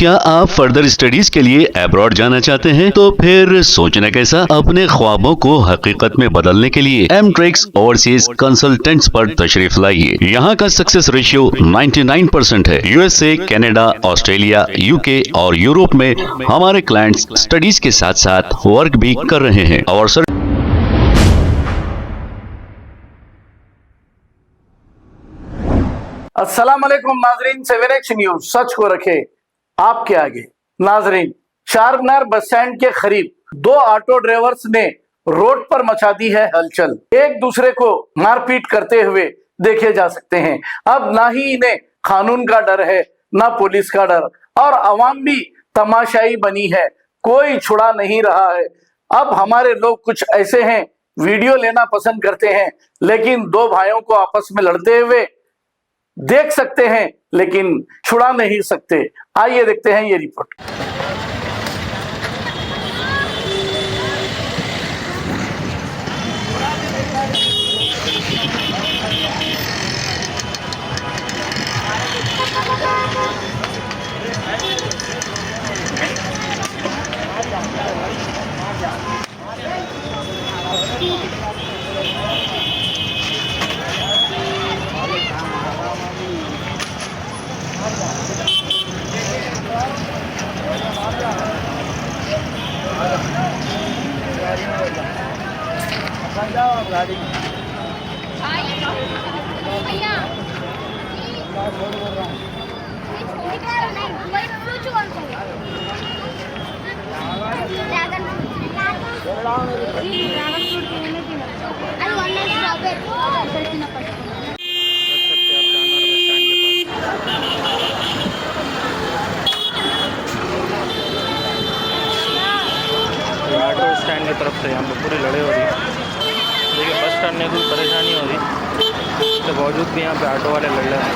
क्या आप further studies के लिए अब्रॉड जाना चाहते हैं? तो फिर सोचना कैसा, अपने ख्वाबों को हकीकत में बदलने के लिए एमट्रिक्स ओवरसीज कंसल्टेंट्स पर तशरीफ लाइए। यहाँ का सक्सेस रेशियो 99% है। यूएसए, कनाडा, ऑस्ट्रेलिया, यूके और यूरोप में हमारे क्लाइंट्स स्टडीज के साथ साथ वर्क भी कर रहे हैं और अस्सलाम वालेकुम नाजरीन, 7H न्यूज सच को रखे आपके आगे। नाजरीन, चारमीनार बस स्टैंड के करीब दो ऑटो ड्राइवर्स ने रोड पर मचा दी है हलचल। एक दूसरे को मारपीट करते हुए देखे जा सकते हैं। अब ना ही इन्हें कानून का डर है, ना पुलिस का डर, और अवाम भी तमाशाई बनी है, कोई छुड़ा नहीं रहा है। अब हमारे लोग कुछ ऐसे हैं, वीडियो लेना पसंद करते हैं, लेकिन दो भाइयों को आपस में लड़ते हुए देख सकते हैं लेकिन छुड़ा नहीं सकते। आइए देखते हैं ये रिपोर्ट। ऑटो स्टैंड की तरफ से हम लोग पूरी लड़े हो रही है। देखिए बस स्टैंड में कोई परेशानी हो रही इसके बावजूद भी यहाँ पे ऑटो वाले लड़ रहे हैं।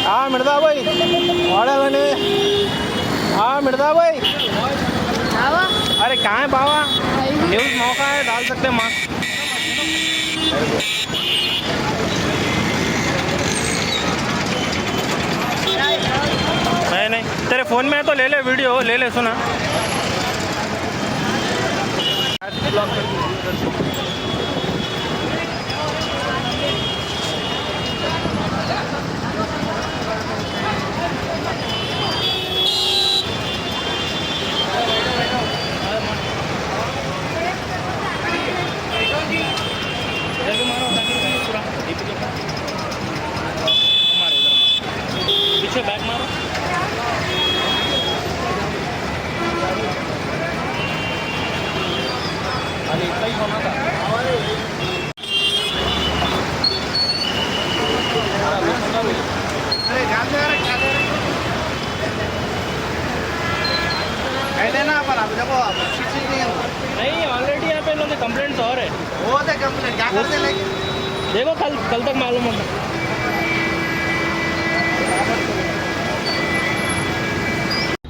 हाँ मिर्दा भाई, हाँ मिर्दा भाई, अरे कहाँ है बाबा? न्यूज़ मौका है, डाल सकते हैं मास्क। नहीं तेरे फ़ोन में है तो ले ले, वीडियो ले ले, सुना। पीछे बैक मारो। इतना ही होना था। नहीं ऑलरेडी यहाँ पे इन लोगों के कंप्लेंट्स और है। वो थे कंप्लेंट क्या करते लेकिन देखो कल तक मालूम होगा।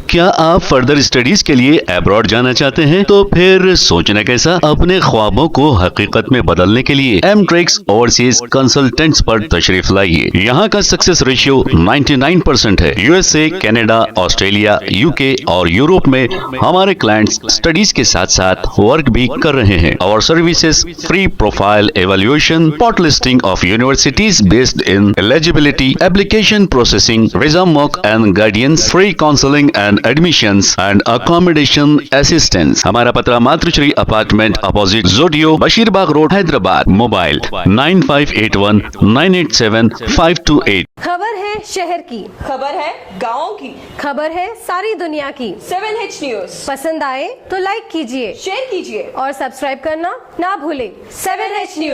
क्या आप फर्दर स्टडीज के लिए अब्रॉड जाना चाहते हैं? तो फिर सोचना कैसा, अपने ख्वाबों को हकीकत में बदलने के लिए एमट्रिक्स ओवरसीज कंसल्टेंट्स पर तशरीफ लाइए। यहाँ का सक्सेस रेशियो 99% है। यूएसए, कनाडा, ऑस्ट्रेलिया, यूके और यूरोप में हमारे क्लाइंट्स स्टडीज के साथ साथ वर्क भी कर रहे हैं और services free profile evaluation, spot listing of universities based in eligibility, application processing, visa mock and guidance, free counselling and admissions and accommodation assistance. हमारा पता मातृश्री अपार्टमेंट अपोजिट जोडियो, बशीरबाग रोड, हैदराबाद। मोबाइल 9581 987 528। खबर है शहर की, खबर है गाँव की, खबर है सारी दुनिया की। 7H न्यूज पसंद आए तो लाइक कीजिए, शेयर कीजिए और सब्सक्राइब करना ना भूलें। 7H news.